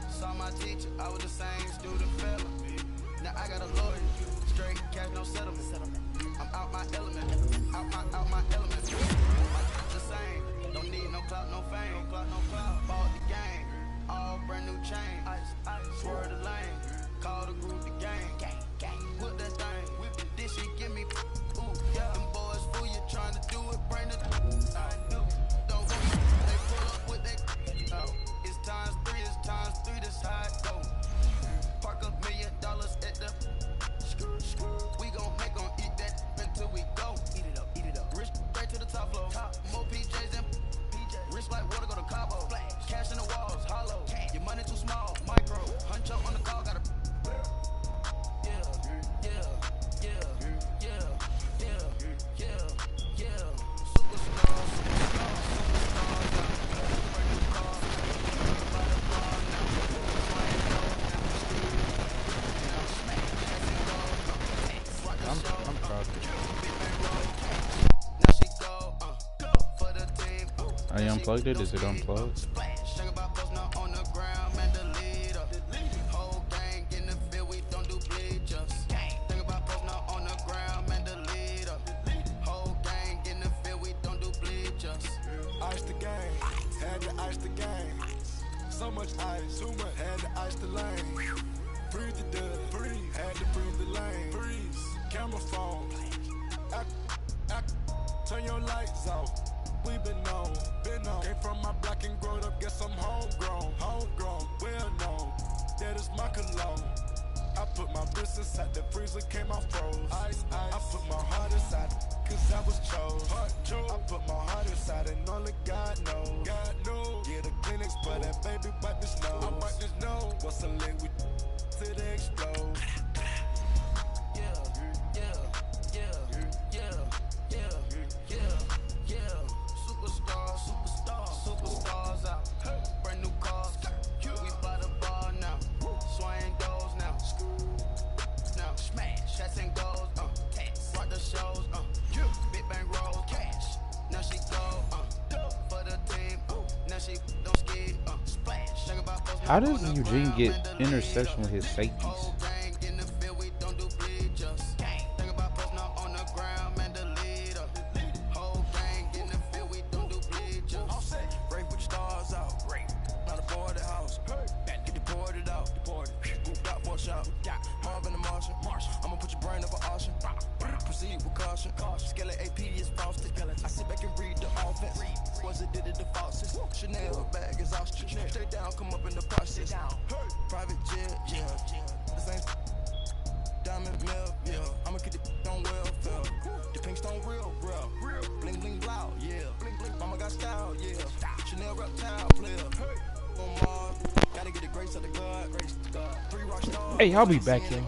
Saw my teacher, I was the same student fella. Now I got a lawyer, straight cash, no settlement. I'm out my element, out my element. The same, don't need no clout, no fame. Bought the game, all brand new chain. Swerve the lane, call the group the gang. Whip that thing, this shit give me. Ooh, yeah. Them boys fool you trying to do it, bring it. Don't go, they pull up with they. It's times three, this how it go. Park $1 million at the. We gon' eat that until we go. Eat it up. Rich straight to the top floor. More PJs than rich like water, go to Cabo. Cash in the walls, hollow. Your money too small, micro. Hunch up on the call, gotta. I'm proud. Are you unplugged it? Is it unplugged? Ice the game, had to ice the game. So much ice, too much, had to ice the lane. Breathe the dub, had to breathe the lane. Camera phone, turn your lights off. We been on. Came from my block and growed up, guess I'm homegrown, well known. That is my cologne. I put my wrist inside the freezer, came out froze. Ice. I put my heart inside, cause I was chose. I put my heart inside and only God knows. Yeah, the clinics for that baby, wipe this nose. What's a leg we till they explode? Superstars out. Brand new cars. We by the bar now. Swaying goals now. Now smash. Shots and goals. Rock the shows. Big bang rolls. Cash. Now she go. For the team. Now she don't ski. Splash. How does Eugene get interception with his safeties? I'ma put your brain up for auction. Proceed with caution. Skeleton AP is frosted. I sit back and read the offense. Was it did it the faucets? Chanel bag is ostrich. Stay down, come up in the process. Private jet, yeah. This ain't diamond milk, yeah. I'ma get the on welfare. The pink stone real. Bling bling loud, yeah. Mama got style, yeah. Chanel reptile player. On Mars, gotta get the grace of the God. 3 rock stars. Hey, I'll be back, y'all.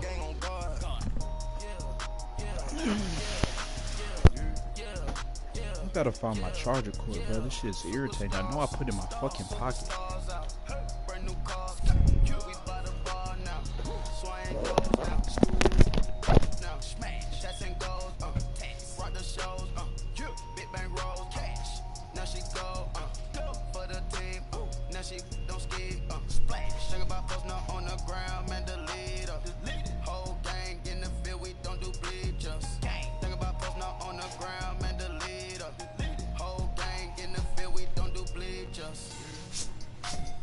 I gotta find my charger cord, bro. This shit's irritating. I know I put it in my fucking pocket. Brand new cars, we by the bar now. Swing goes now, smash, shots and goals, rock the shows, big bang rolls, cash. Now she go for the team, now she don't ski, splash. Think about folks now on the ground, man, the leader. Whole gang in the field, we don't do bleachers. Think about folks now on the ground, man, the leader. Whole gang in the field, we don't do bleachers.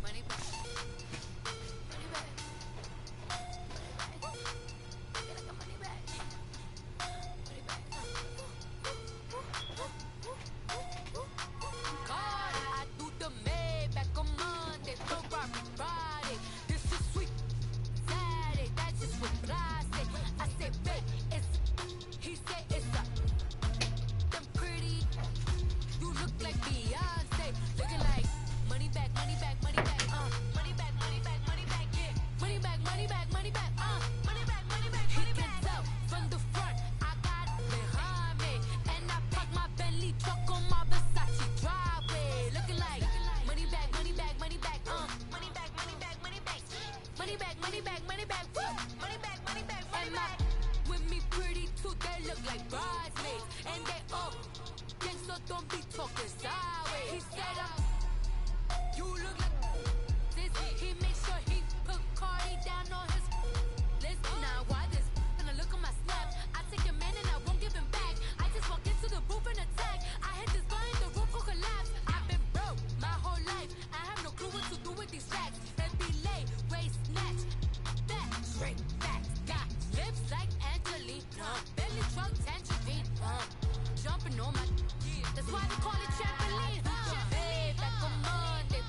Money back. Money back. Get like a money back. Money back. God, I do the Maybach on Monday, Friday. This is sweet Saturday, that's just what I say. I say, babe, it's he say it's a them pretty. You look like Beyonce, looking like money back, money back, money back, money back, money back, money back, yeah. Money back, money back, money back, money back, money back, money back. He can tell from the front, I got it behind me, and I park my Bentley truck on my Versace driveway, looking like money back, money back, money back, money back, money back, money back, money back, money back, money back, woo, money back, money back, money back. With me pretty too, they look like bridesmaids, and they all gang, so don't be talking sideways. He said you look like this. He makes sure he put Cardi down on his list. Now why this? When I look at my snap, I take a man and I won't give him back. I just walk into the booth and attack. I hit this guy in the roof will collapse. I've been broke my whole life. I have no clue what to do with these facts. Every lay, waist snatch, back, straight back. Got lips like Angelina, belly truck tangerine, jumping on my. That's why they call it trampoline. Babe, back on Monday,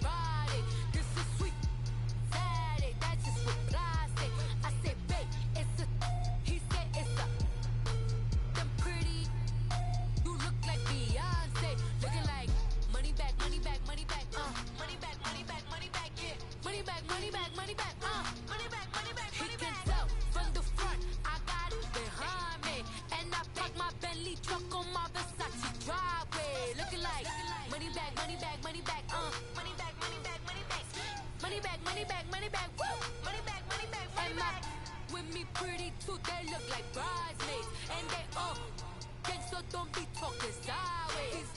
Friday. This is sweet Saturday, that's just what I say. I say, babe, it's a. He said it's a. Them pretty. You look like Beyonce, looking like money back, money back, money back, money back, money back, money back, yeah. Money back, money back, money back, money back, money back, money back. He can tell from the front, I got it behind me, and I park my Bentley truck on my Versace driveway, looking like money back, money back, money back, money back, money back, money back, money back, money back, money back, woo, money back, money back, money back. With me pretty too, they look like bridesmaids, and they all gang, so don't be talking sideways.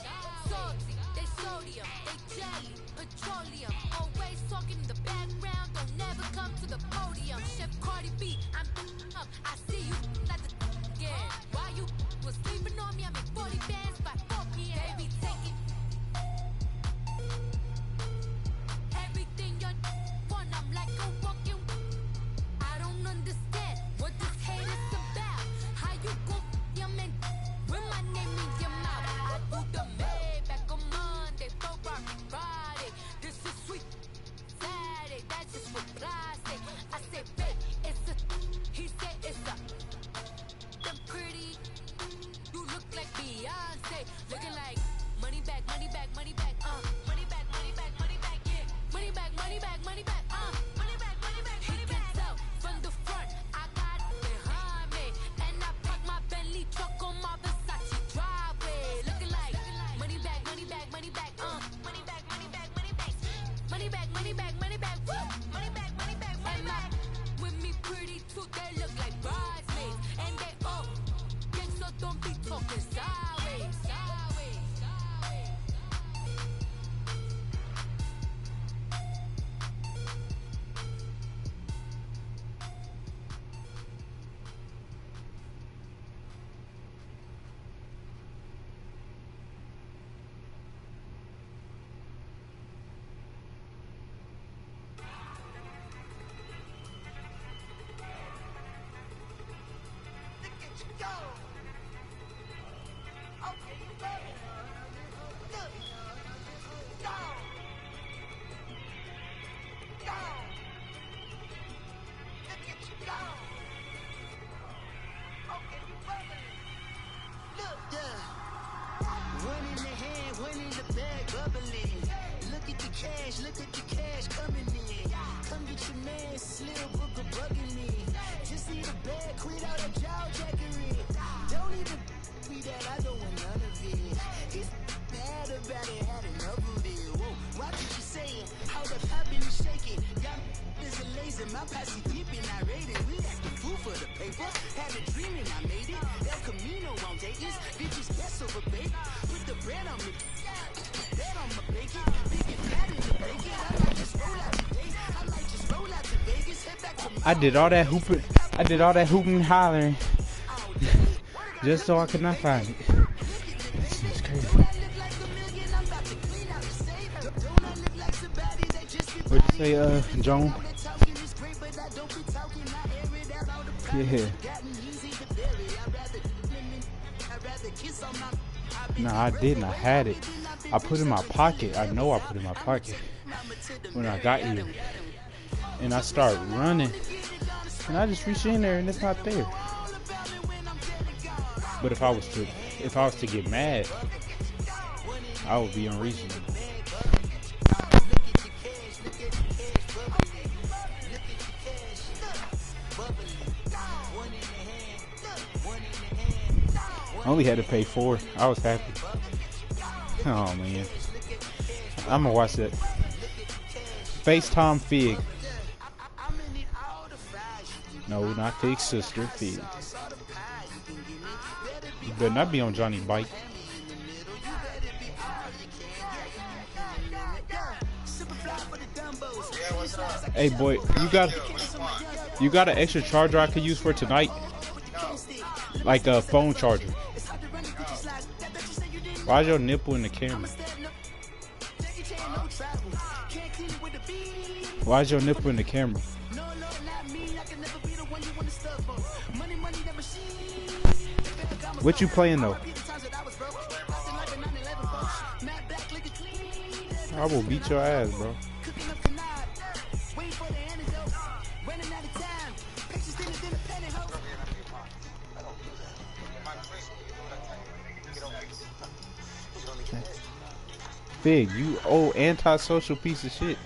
Salty, they sodium, they jelly, petroleum, always talking in the background, don't never come to the podium. Chef Cardi B, I'm up, I see you like the yeah. Why you was sleeping on me? I make 40 bands by 4 p.m. They be taking everything you want. I'm like a walking. I don't understand what this hate is about. How you gon' your man with my name in your mouth? I do the Maybach on Monday, Friday. This is sweet Saturday, that's just what I say. I say, babe, it's a. He said it's a. Them pretty. You look like Beyonce, looking like money back, money back, money back, money back, money back, money back, yeah. Money back, money back, money back, money back, money back, money back. He can tell from the front, I got it behind me, and I park my Bentley truck on my Versace driveway, looking like money back, money back, money back, money back, money back, money back, money back, money back, money back, woo, money back, money back, money back. With me pretty too, they look like bridesmaids, and they all gang, so don't be talking sideways. Look at the cash coming in. Come get your man, Slim Booker bugging me. Just need a bag, quit out a jaw jackery. Don't even be that, I don't want none of it. about it, had enough of it. Whoa, watch what you saying. How the poppin' is shaking. Got is a laser, my posse peeping, I rated. We act the fool for the paper. Had a dream and I made it. El Camino on Dayton's. Bitches guess over bait. Put the bread on me. Bread on my bacon. Big and fat in the bacon. I might just roll out today. I might just roll out to Vegas. Head back to I did all that hooping. I did all that hooping and hollering just so I could not find it. It's crazy. What'd you say, Joan? Yeah. No, I didn't. I had it. I put it in my pocket. I know I put it in my pocket when I got here. And I started running. And I just reach in there and it's not there. But if I was to get mad, I would be unreasonable. I only had to pay $4. I was happy. Oh man. I'm gonna watch that. FaceTime Fig. No, not Fig's sister, Fig. You better not be on Johnny's bike. Hey boy, you got an extra charger I could use for tonight? Like a phone charger. Why's your nipple in the camera? Why's your nipple in the camera? What you playing though? I will beat your ass, bro. Fig, you old antisocial piece of shit.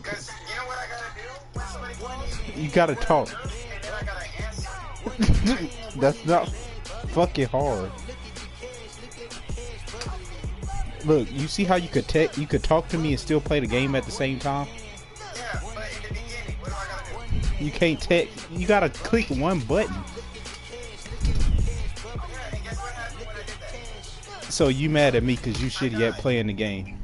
Cause you know what I gotta do when somebody calls me? You gotta talk. And then I gotta answer. That's not fucking hard. Look, you see how you could talk to me and still play the game at the same time? Yeah, but in the beginning, what do I gotta do? You can't text. You gotta click one button. Yeah, and guess what happened when I did that? So you mad at me because you shitty at playing the game?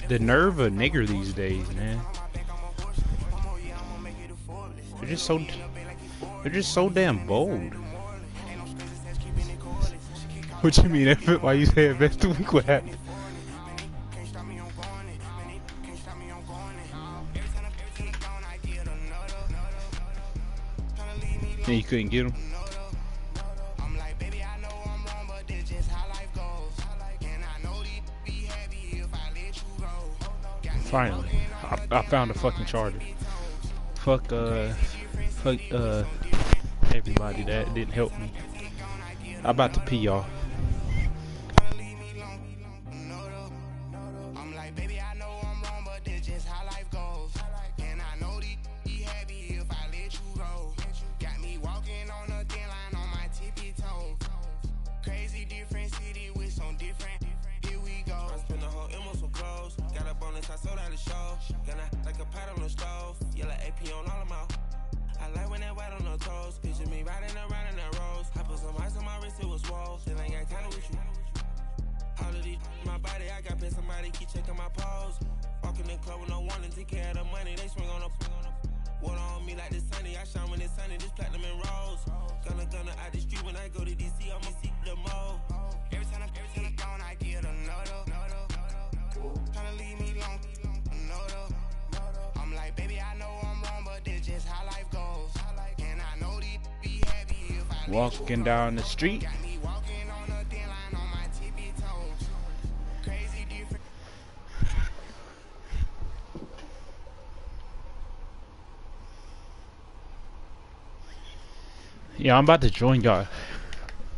The nerve of nigger these days, man. They're just so damn bold. What you mean? Why you say it best week? What happened? Yeah, you couldn't get him. Finally, I found a fucking charger. Fuck everybody that didn't help me. I'm about to pee, y'all. Picture me riding around in that rose. I put some ice on my wrist, it was swole. Still ain't got Walking down the street. Yeah, I'm about to join y'all